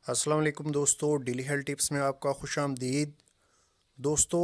السلام علیکم دوستو، ڈیلی ہیلتھ ٹپس میں آپ کا خوش آمدید۔ دوستو،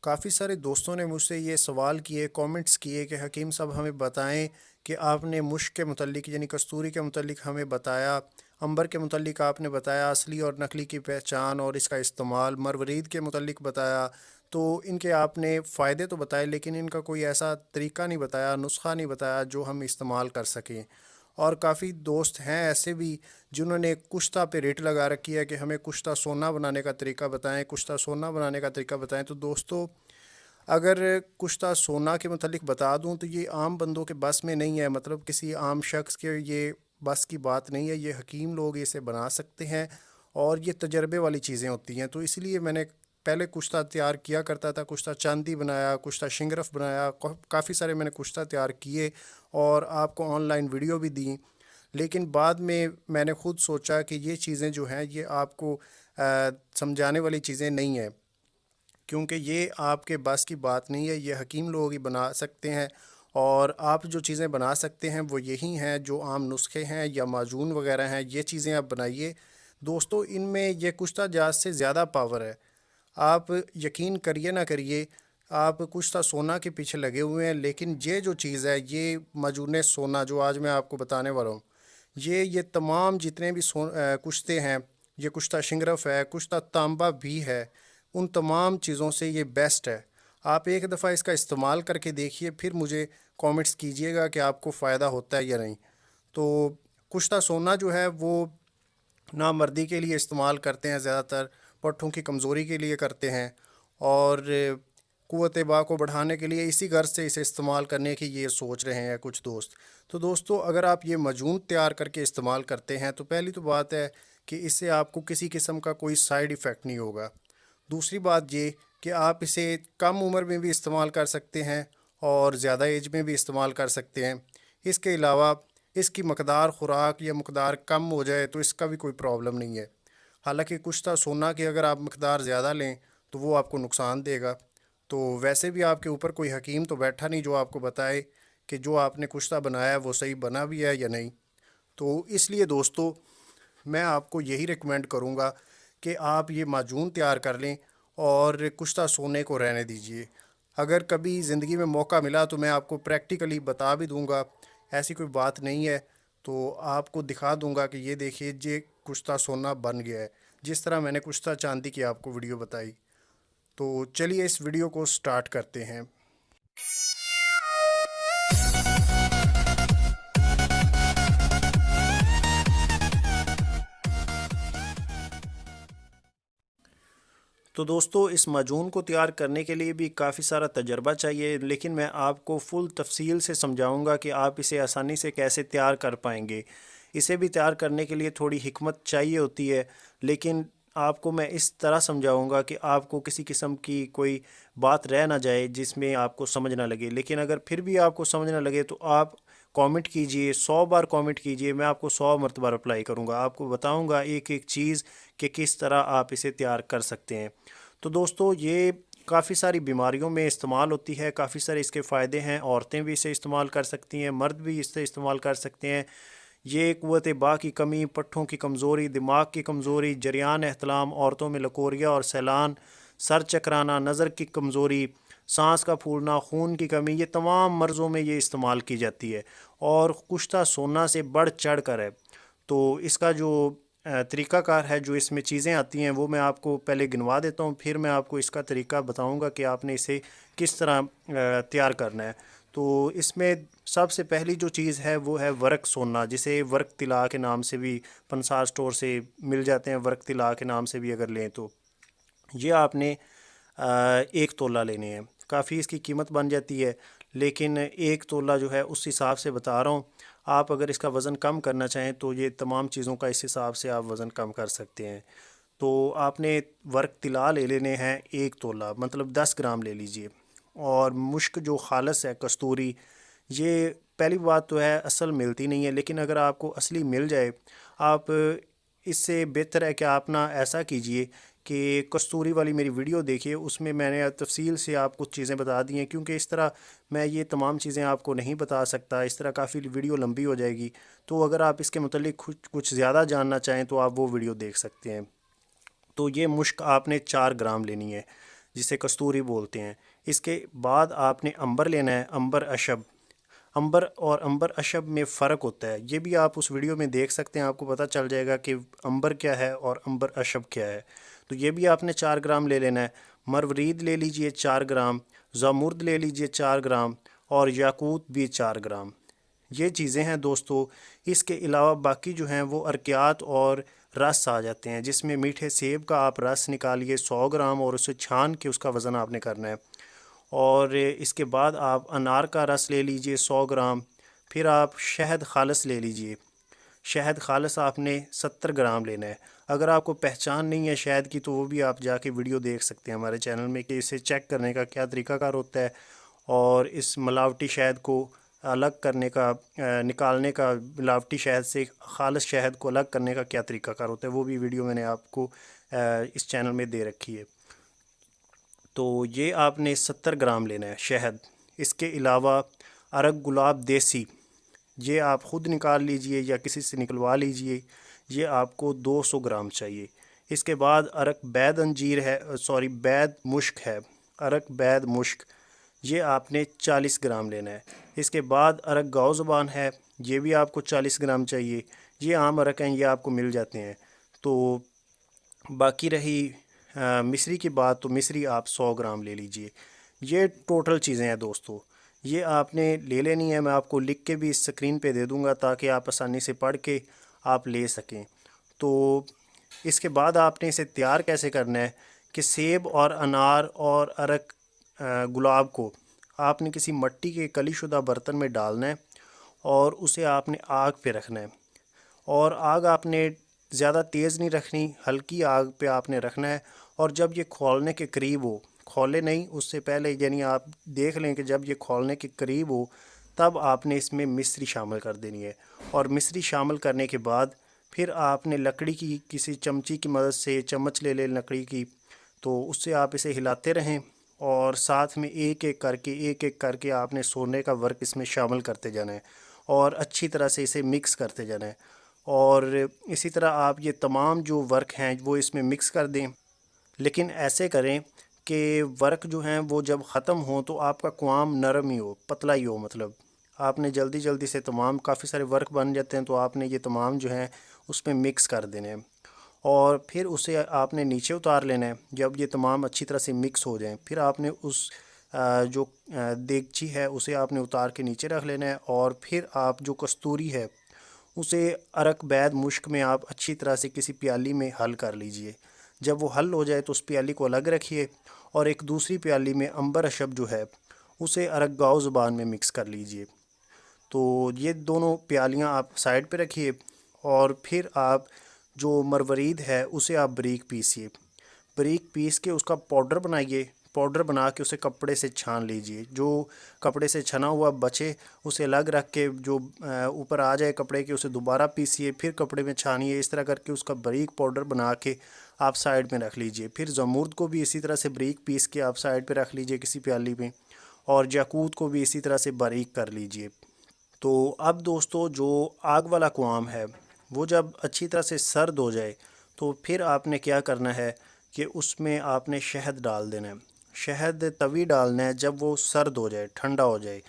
کافی سارے دوستوں نے مجھ سے یہ سوال کیے، کامنٹس کیے کہ حکیم صاحب ہمیں بتائیں کہ آپ نے مشک کے متعلق یعنی کستوری کے متعلق ہمیں بتایا، عنبر کے متعلق آپ نے بتایا اصلی اور نقلی کی پہچان اور اس کا استعمال، مروارید کے متعلق بتایا، تو ان کے آپ نے فائدے تو بتائے لیکن ان کا کوئی ایسا طریقہ نہیں بتایا، نسخہ نہیں بتایا جو ہم استعمال کر سکیں۔ اور کافی دوست ہیں ایسے بھی جنہوں نے کشتہ پہ ریٹ لگا رکھی ہے کہ ہمیں کشتہ سونا بنانے کا طریقہ بتائیں، کشتہ سونا بنانے کا طریقہ بتائیں۔ تو دوستو، اگر کشتہ سونا کے متعلق بتا دوں تو یہ عام بندوں کے بس میں نہیں ہے، مطلب کسی عام شخص کے یہ بس کی بات نہیں ہے، یہ حکیم لوگ اسے بنا سکتے ہیں اور یہ تجربے والی چیزیں ہوتی ہیں۔ تو اس لیے میں نے پہلے کشتہ تیار کیا کرتا تھا، کشتہ چاندی بنایا، کشتہ شنگرف بنایا، کافی سارے میں نے کشتہ تیار کیے اور آپ کو آن لائن ویڈیو بھی دیں، لیکن بعد میں نے خود سوچا کہ یہ چیزیں جو ہیں یہ آپ کو سمجھانے والی چیزیں نہیں ہیں، کیونکہ یہ آپ کے بس کی بات نہیں ہے، یہ حکیم لوگ ہی بنا سکتے ہیں۔ اور آپ جو چیزیں بنا سکتے ہیں وہ یہی ہیں جو عام نسخے ہیں یا معجون وغیرہ ہیں، یہ چیزیں آپ بنائیے۔ دوستو، ان میں یہ کشتہ جاز سے زیادہ پاور ہے، آپ یقین کریے نہ کریے، آپ کشتہ سونا کے پیچھے لگے ہوئے ہیں، لیکن یہ جو چیز ہے یہ معجون سونا جو آج میں آپ کو بتانے والا ہوں، یہ تمام جتنے بھی کشتے ہیں، یہ کشتہ شنگرف ہے، کشتہ تانبا بھی ہے، ان تمام چیزوں سے یہ بیسٹ ہے۔ آپ ایک دفعہ اس کا استعمال کر کے دیکھیے، پھر مجھے کامنٹس کیجئے گا کہ آپ کو فائدہ ہوتا ہے یا نہیں۔ تو کشتہ سونا جو ہے وہ نامردی کے لیے استعمال کرتے ہیں، زیادہ تر پٹھوں کی کمزوری کے لیے کرتے ہیں، اور قوت باء کو بڑھانے کے لیے اسی غرض سے اسے استعمال کرنے کی یہ سوچ رہے ہیں کچھ دوست۔ تو دوستو، اگر آپ یہ معجون تیار کر کے استعمال کرتے ہیں تو پہلی تو بات ہے کہ اس سے آپ کو کسی قسم کا کوئی سائیڈ ایفیکٹ نہیں ہوگا۔ دوسری بات یہ کہ آپ اسے کم عمر میں بھی استعمال کر سکتے ہیں اور زیادہ ایج میں بھی استعمال کر سکتے ہیں۔ اس کے علاوہ اس کی مقدار خوراک یا مقدار کم ہو جائے تو اس کا بھی کوئی پرابلم نہیں ہے۔ حالانکہ کشتہ سونا کی اگر آپ مقدار زیادہ لیں تو وہ آپ کو نقصان دے گا۔ تو ویسے بھی آپ کے اوپر کوئی حکیم تو بیٹھا نہیں جو آپ کو بتائے کہ جو آپ نے کشتہ بنایا ہے وہ صحیح بنا بھی ہے یا نہیں۔ تو اس لیے دوستو، میں آپ کو یہی ریکمینڈ کروں گا کہ آپ یہ معجون تیار کر لیں اور کشتہ سونے کو رہنے دیجئے۔ اگر کبھی زندگی میں موقع ملا تو میں آپ کو پریکٹیکلی بتا بھی دوں گا، ایسی کوئی بات نہیں ہے، تو آپ کو دکھا دوں گا کہ یہ دیکھیے یہ کشتہ سونا بن گیا ہے، جس طرح میں نے کشتہ چاندی کی آپ کو ویڈیو بتائی۔ تو چلیے اس ویڈیو کو سٹارٹ کرتے ہیں۔ تو دوستو، اس معجون کو تیار کرنے کے لیے بھی کافی سارا تجربہ چاہیے، لیکن میں آپ کو فل تفصیل سے سمجھاؤں گا کہ آپ اسے آسانی سے کیسے تیار کر پائیں گے۔ اسے بھی تیار کرنے کے لیے تھوڑی حکمت چاہیے ہوتی ہے، لیکن آپ کو میں اس طرح سمجھاؤں گا کہ آپ کو کسی قسم کی کوئی بات رہ نہ جائے جس میں آپ کو سمجھ نہ لگے۔ لیکن اگر پھر بھی آپ کو سمجھ نہ لگے تو آپ کامنٹ کیجئے، 100 بار کامنٹ کیجئے، میں آپ کو 100 مرتبہ رپلائی کروں گا، آپ کو بتاؤں گا ایک ایک چیز کہ کس طرح آپ اسے تیار کر سکتے ہیں۔ تو دوستو، یہ کافی ساری بیماریوں میں استعمال ہوتی ہے، کافی سارے اس کے فائدے ہیں، عورتیں بھی اسے استعمال کر سکتی ہیں، مرد بھی اس سے استعمال کر سکتے ہیں۔ یہ قوت باء کی کمی، پٹھوں کی کمزوری، دماغ کی کمزوری، جریان احتلام، عورتوں میں لکوریا اور سیلان، سر چکرانا، نظر کی کمزوری، سانس کا پھولنا، خون کی کمی، یہ تمام مرضوں میں یہ استعمال کی جاتی ہے اور کشتہ سونا سے بڑھ چڑھ کر ہے۔ تو اس کا جو طریقہ کار ہے، جو اس میں چیزیں آتی ہیں وہ میں آپ کو پہلے گنوا دیتا ہوں، پھر میں آپ کو اس کا طریقہ بتاؤں گا کہ آپ نے اسے کس طرح تیار کرنا ہے۔ تو اس میں سب سے پہلی جو چیز ہے وہ ہے ورق سونا، جسے ورق طلا کے نام سے بھی پنسار سٹور سے مل جاتے ہیں، ورق طلا کے نام سے بھی اگر لیں تو یہ آپ نے 1 تولہ لینے ہیں۔ کافی اس کی قیمت بن جاتی ہے، لیکن 1 تولہ جو ہے اس حساب سے بتا رہا ہوں۔ آپ اگر اس کا وزن کم کرنا چاہیں تو یہ تمام چیزوں کا اس حساب سے آپ وزن کم کر سکتے ہیں۔ تو آپ نے ورق طلا لے لینے ہیں 1 تولہ، مطلب 10 گرام لے لیجئے۔ اور مشک جو خالص ہے، کستوری، یہ پہلی بات تو ہے اصل ملتی نہیں ہے، لیکن اگر آپ کو اصلی مل جائے، آپ اس سے بہتر ہے کہ آپ نا ایسا کیجئے کہ کستوری والی میری ویڈیو دیکھیے، اس میں میں نے تفصیل سے آپ کچھ چیزیں بتا دی ہیں، کیونکہ اس طرح میں یہ تمام چیزیں آپ کو نہیں بتا سکتا، اس طرح کافی ویڈیو لمبی ہو جائے گی۔ تو اگر آپ اس کے متعلق کچھ زیادہ جاننا چاہیں تو آپ وہ ویڈیو دیکھ سکتے ہیں۔ تو یہ مشک آپ نے 4 گرام لینی ہے، جسے کستوری بولتے ہیں۔ اس کے بعد آپ نے عنبر لینا ہے، عنبر اشب۔ عنبر اور عنبر اشب میں فرق ہوتا ہے، یہ بھی آپ اس ویڈیو میں دیکھ سکتے ہیں، آپ کو پتہ چل جائے گا کہ عنبر کیا ہے اور عنبر اشب کیا ہے۔ تو یہ بھی آپ نے 4 گرام لے لینا ہے۔ مروارید لے لیجئے 4 گرام، زمرد لے لیجئے 4 گرام، اور یاقوت بھی 4 گرام۔ یہ چیزیں ہیں دوستو۔ اس کے علاوہ باقی جو ہیں وہ ارکیات اور رس آ جاتے ہیں، جس میں میٹھے سیب کا آپ رس نکالیے 100 گرام، اور اسے چھان کے اس کا وزن آپ نے کرنا ہے۔ اور اس کے بعد آپ انار کا رس لے لیجئے 100 گرام۔ پھر آپ شہد خالص لے لیجئے، شہد خالص آپ نے 70 گرام لینا ہے۔ اگر آپ کو پہچان نہیں ہے شہد کی تو وہ بھی آپ جا کے ویڈیو دیکھ سکتے ہیں ہمارے چینل میں، کہ اسے چیک کرنے کا کیا طریقہ کار ہوتا ہے، اور اس ملاوٹی شہد کو الگ کرنے کا، نکالنے کا، ملاوٹی شہد سے خالص شہد کو الگ کرنے کا کیا طریقہ کار ہوتا ہے، وہ بھی ویڈیو میں نے آپ کو اس چینل میں دے رکھی ہے۔ تو یہ آپ نے 70 گرام لینا ہے شہد۔ اس کے علاوہ عرق گلاب دیسی، یہ آپ خود نکال لیجئے یا کسی سے نکلوا لیجئے، یہ آپ کو 200 گرام چاہیے۔ اس کے بعد عرق بید انجیر ہے، بید مشک ہے، عرق بید مشک، یہ آپ نے 40 گرام لینا ہے۔ اس کے بعد عرق گاؤ زبان ہے، یہ بھی آپ کو 40 گرام چاہیے۔ یہ عام عرق ہیں، یہ آپ کو مل جاتے ہیں۔ تو باقی رہی مصری کی بات، تو مصری آپ 100 گرام لے لیجئے۔ یہ ٹوٹل چیزیں ہیں دوستو، یہ آپ نے لے لینی ہے۔ میں آپ کو لکھ کے بھی اس سکرین پہ دے دوں گا تاکہ آپ آسانی سے پڑھ کے آپ لے سکیں۔ تو اس کے بعد آپ نے اسے تیار کیسے کرنا ہے کہ سیب اور انار اور عرق گلاب کو آپ نے کسی مٹی کے کلی شدہ برتن میں ڈالنا ہے، اور اسے آپ نے آگ پہ رکھنا ہے، اور آگ آپ نے زیادہ تیز نہیں رکھنی، ہلکی آگ پہ آپ نے رکھنا ہے۔ اور جب یہ کھولنے کے قریب ہو، کھولے نہیں اس سے پہلے، یعنی آپ دیکھ لیں کہ جب یہ کھولنے کے قریب ہو تب آپ نے اس میں مصری شامل کر دینی ہے۔ اور مصری شامل کرنے کے بعد پھر آپ نے لکڑی کی کسی چمچی کی مدد سے، چمچ لے لیں لکڑی کی، تو اس سے آپ اسے ہلاتے رہیں، اور ساتھ میں ایک ایک کر کے آپ نے سونے کا ورق اس میں شامل کرتے جانا ہے، اور اچھی طرح سے اسے مکس کرتے جانا ہے۔ اور اسی طرح آپ یہ تمام جو ورق ہیں وہ اس میں مکس کر دیں، لیکن ایسے کریں کہ ورق جو ہیں وہ جب ختم ہوں تو آپ کا قوام نرم ہی ہو، پتلا ہی ہو، مطلب آپ نے جلدی جلدی سے تمام، کافی سارے ورق بن جاتے ہیں، تو آپ نے یہ تمام جو ہیں اس میں مکس کر دینے ہیں، اور پھر اسے آپ نے نیچے اتار لینا ہے۔ جب یہ تمام اچھی طرح سے مکس ہو جائیں، پھر آپ نے اس جو دیگچی ہے اسے آپ نے اتار کے نیچے رکھ لینا ہے، اور پھر آپ جو کستوری ہے اسے عرق بید مشک میں آپ اچھی طرح سے کسی پیالی میں حل کر لیجئے۔ جب وہ حل ہو جائے تو اس پیالی کو الگ رکھیے، اور ایک دوسری پیالی میں عنبر اشب جو ہے اسے عرق گاؤ زبان میں مکس کر لیجئے۔ تو یہ دونوں پیالیاں آپ سائڈ پہ رکھیے، اور پھر آپ جو مروارید ہے اسے آپ بریک پیسیے، بریک پیس کے اس کا پاؤڈر بنائیے، پاؤڈر بنا کے اسے کپڑے سے چھان لیجئے۔ جو کپڑے سے چھنا ہوا بچے اسے الگ رکھ کے، جو اوپر آ جائے کپڑے کے اسے دوبارہ پیسیے، پھر کپڑے میں چھانیے، اس طرح کر کے اس کا بریک پاؤڈر بنا کے آپ سائڈ میں رکھ لیجئے۔ پھر زمرد کو بھی اسی طرح سے بریک پیس کے آپ سائڈ پہ رکھ لیجئے کسی پیالی میں، اور یاقوت کو بھی اسی طرح سے باریک کر لیجئے۔ تو اب دوستو جو آگ والا قوام ہے وہ جب اچھی طرح سے سرد ہو جائے تو پھر آپ نے کیا کرنا ہے کہ اس میں آپ نے شہد ڈال دینا ہے۔ شہد تبھی ڈالنا ہے جب وہ سرد ہو جائے، ٹھنڈا ہو جائے،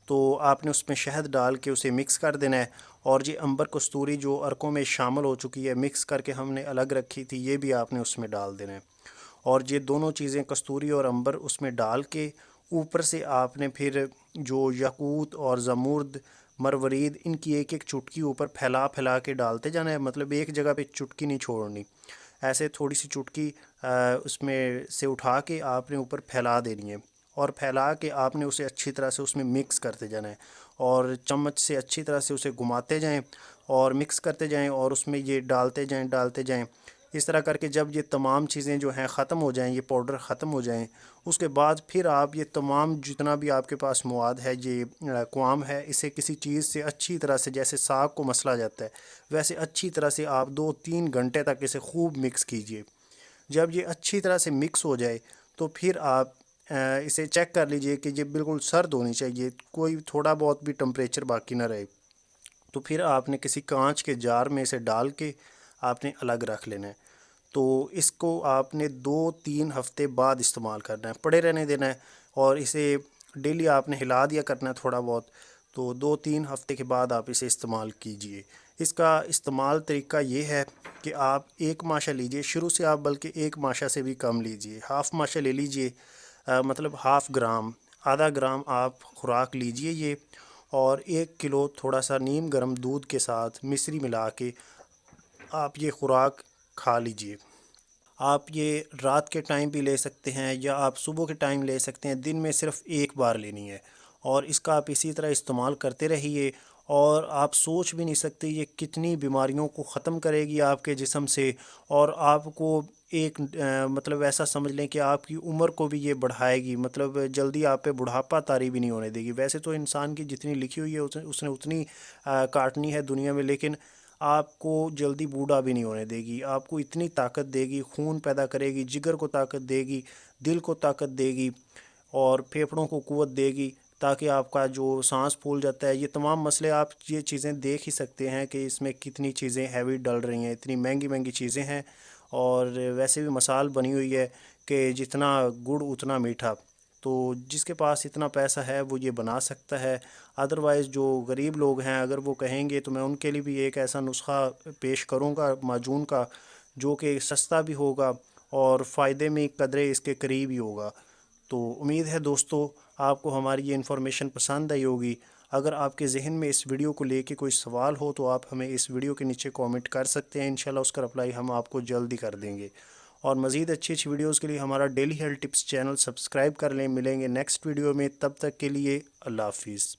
تو آپ نے اس میں شہد ڈال کے اسے مکس کر دینا ہے۔ اور یہ عنبر کستوری جو عرقوں میں شامل ہو چکی ہے، مکس کر کے ہم نے الگ رکھی تھی، یہ بھی آپ نے اس میں ڈال دینا ہے۔ اور یہ دونوں چیزیں کستوری اور عنبر اس میں ڈال کے اوپر سے آپ نے پھر جو یاقوت اور زمرد، مروارید، ان کی ایک ایک چٹکی اوپر پھیلا پھیلا کے ڈالتے جانا ہے، مطلب ایک جگہ پہ چٹکی نہیں چھوڑنی، ایسے تھوڑی سی چٹکی اس میں سے اٹھا کے آپ نے اوپر پھیلا دینی ہے، اور پھیلا کے آپ نے اسے اچھی طرح سے اس میں مکس کرتے جانا ہے، اور چمچ سے اچھی طرح سے اسے گھماتے جائیں اور مکس کرتے جائیں، اور اس میں یہ ڈالتے جائیں۔ اس طرح کر کے جب یہ تمام چیزیں جو ہیں ختم ہو جائیں، یہ پاؤڈر ختم ہو جائیں، اس کے بعد پھر آپ یہ تمام جتنا بھی آپ کے پاس مواد ہے، یہ قوام ہے، اسے کسی چیز سے اچھی طرح سے، جیسے ساگ کو مسلا جاتا ہے ویسے اچھی طرح سے آپ 2-3 گھنٹے تک اسے خوب مکس کیجئے۔ جب یہ اچھی طرح سے مکس ہو جائے تو پھر آپ اسے چیک کر لیجئے کہ یہ بالکل سرد ہونی چاہیے، کوئی تھوڑا بہت بھی ٹمپریچر باقی نہ رہے، تو پھر آپ نے کسی کانچ کے جار میں اسے ڈال کے آپ نے الگ رکھ لینا ہے۔ تو اس کو آپ نے 2-3 ہفتے بعد استعمال کرنا ہے، پڑے رہنے دینا ہے، اور اسے ڈیلی آپ نے ہلا دیا کرنا ہے تھوڑا بہت، تو 2-3 ہفتے کے بعد آپ اسے استعمال کیجئے۔ اس کا استعمال طریقہ یہ ہے کہ آپ ایک ماشا لیجئے، شروع سے آپ بلکہ ایک ماشا سے بھی کم لیجئے، ہاف ماشا لے لیجئے، مطلب ½ گرام، آدھا گرام آپ خوراک لیجئے یہ، اور 1 کلو تھوڑا سا نیم گرم دودھ کے ساتھ مصری ملا کے آپ یہ خوراک کھا لیجئے۔ آپ یہ رات کے ٹائم بھی لے سکتے ہیں یا آپ صبح کے ٹائم لے سکتے ہیں، دن میں صرف ایک بار لینی ہے، اور اس کا آپ اسی طرح استعمال کرتے رہیے، اور آپ سوچ بھی نہیں سکتے یہ کتنی بیماریوں کو ختم کرے گی آپ کے جسم سے، اور آپ کو ایک مطلب ایسا سمجھ لیں کہ آپ کی عمر کو بھی یہ بڑھائے گی، مطلب جلدی آپ پہ بڑھاپا طاری بھی نہیں ہونے دے گی۔ ویسے تو انسان کی جتنی لکھی ہوئی ہے اس نے اتنی کاٹنی ہے دنیا میں، لیکن آپ کو جلدی بوڑھا بھی نہیں ہونے دے گی، آپ کو اتنی طاقت دے گی، خون پیدا کرے گی، جگر کو طاقت دے گی، دل کو طاقت دے گی، اور پھیپھڑوں کو قوت دے گی، تاکہ آپ کا جو سانس پھول جاتا ہے، یہ تمام مسئلے آپ یہ چیزیں دیکھ ہی سکتے ہیں کہ اس میں کتنی چیزیں ہیوی ڈل رہی ہیں، اتنی مہنگی مہنگی چیزیں ہیں، اور ویسے بھی مثال بنی ہوئی ہے کہ جتنا گڑ اتنا میٹھا، تو جس کے پاس اتنا پیسہ ہے وہ یہ بنا سکتا ہے۔ ادروائز جو غریب لوگ ہیں اگر وہ کہیں گے تو میں ان کے لیے بھی ایک ایسا نسخہ پیش کروں گا معجون کا، جو کہ سستا بھی ہوگا اور فائدے میں قدرے اس کے قریب ہی ہوگا۔ تو امید ہے دوستو آپ کو ہماری یہ انفارمیشن پسند آئی ہوگی۔ اگر آپ کے ذہن میں اس ویڈیو کو لے کے کوئی سوال ہو تو آپ ہمیں اس ویڈیو کے نیچے کامنٹ کر سکتے ہیں، انشاءاللہ اس کا رپلائی ہم آپ کو جلد ہی کر دیں گے۔ اور مزید اچھی ویڈیوز کے لیے ہمارا daily health tips channel subscribe کر لیں۔ ملیں گے نیکسٹ ویڈیو میں، تب تک کے لیے اللہ حافظ۔